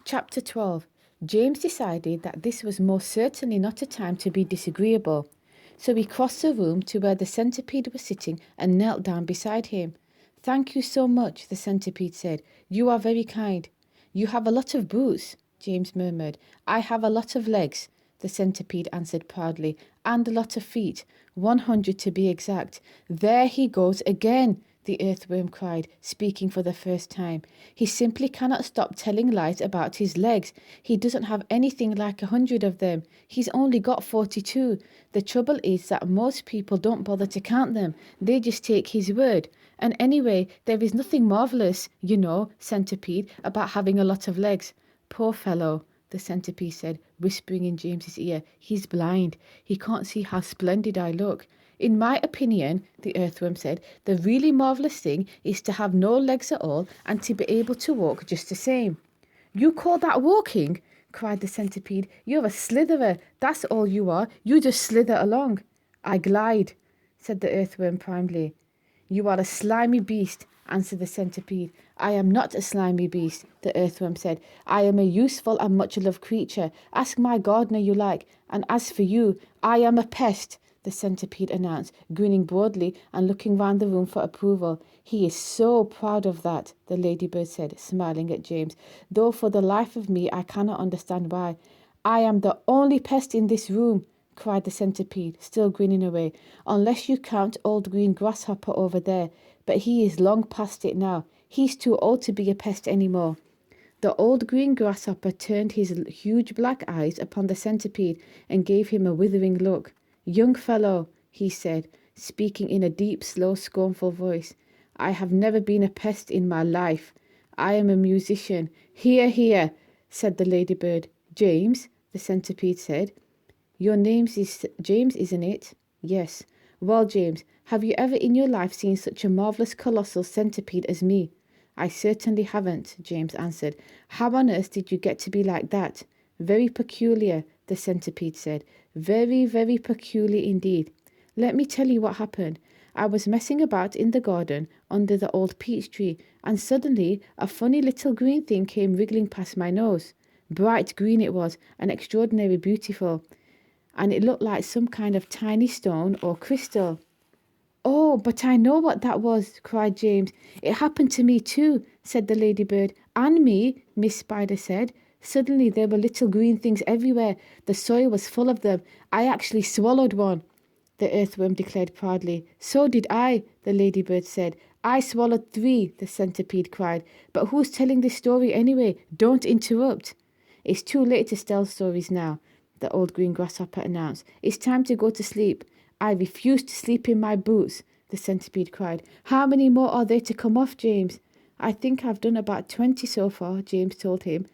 Chapter 12. James decided that this was most certainly not a time to be disagreeable, so he crossed the room to where the centipede was sitting and knelt down beside him. "Thank you so much," the centipede said. "You are very kind." "You have a lot of boots," James murmured. "I have a lot of legs," the centipede answered proudly, "and a lot of feet, 100 to be exact." "There he goes again," the earthworm cried, speaking for the first time. "He simply cannot stop telling lies about his legs. He doesn't have anything like 100 of them. He's only got 42. The trouble is that most people don't bother to count them. They just take his word. And anyway, there is nothing marvelous, centipede, about having a lot of legs." "Poor fellow," the centipede said, whispering in James's ear. "He's blind. He can't see how splendid I look." "In my opinion," the earthworm said, "the really marvellous thing is to have no legs at all and to be able to walk just the same." "You call that walking?" cried the centipede. "You're a slitherer. That's all you are. You just slither along." "I glide," said the earthworm primly. "You are a slimy beast," answered the centipede. "I am not a slimy beast," the earthworm said. "I am a useful and much-loved creature. Ask my gardener you like. And as for you, I am a pest," the centipede announced, grinning broadly and looking round the room for approval. "He is so proud of that," the ladybird said, smiling at James, "though for the life of me I cannot understand why." "I am the only pest in this room," cried the centipede, still grinning away, "unless you count old green grasshopper over there. But he is long past it now. He's too old to be a pest any more." The old green grasshopper turned his huge black eyes upon the centipede and gave him a withering look. "Young fellow," he said, speaking in a deep, slow, scornful voice, "I have never been a pest in my life. I am a musician." "Hear, hear," said the ladybird. "James," the centipede said. "Your name is James, isn't it?" "Yes." "Well, James, have you ever in your life seen such a marvellous colossal centipede as me?" "I certainly haven't," James answered. "How on earth did you get to be like that?" "Very peculiar," the centipede said. "Very, very peculiar indeed. Let me tell you what happened. I was messing about in the garden under the old peach tree, and suddenly a funny little green thing came wriggling past my nose. Bright green it was, and extraordinarily beautiful, and it looked like some kind of tiny stone or crystal." "Oh, but I know what that was," cried James. "It happened to me too," said the ladybird. "And me," Miss Spider said. "Suddenly there were little green things everywhere. The soil was full of them. I actually swallowed one," the earthworm declared proudly. "So did I," the ladybird said. "I swallowed 3, the centipede cried. "But who's telling this story anyway? Don't interrupt." "It's too late to tell stories now," the old green grasshopper announced. "It's time to go to sleep." "I refuse to sleep in my boots," the centipede cried. "How many more are there to come off, James?" "I think I've done about 20 so far," James told him.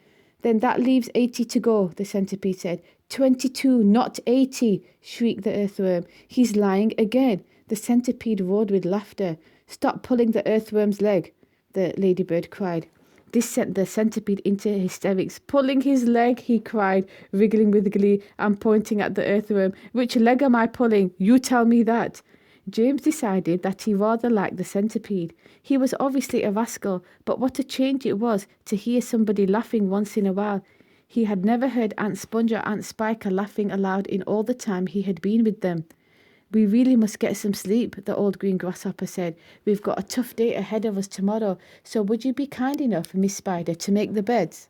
"Then that leaves 80 to go," the centipede said. 22, not 80, shrieked the earthworm. "He's lying again." The centipede roared with laughter. "Stop pulling the earthworm's leg," the ladybird cried. This sent the centipede into hysterics. "Pulling his leg," he cried, wriggling with glee and pointing at the earthworm. "Which leg am I pulling? You tell me that." James decided that he rather liked the centipede. He was obviously a rascal, but what a change it was to hear somebody laughing once in a while. He had never heard Aunt Sponge or Aunt Spiker laughing aloud in all the time he had been with them. "We really must get some sleep," the old green grasshopper said. "We've got a tough day ahead of us tomorrow, so would you be kind enough, Miss Spider, to make the beds?"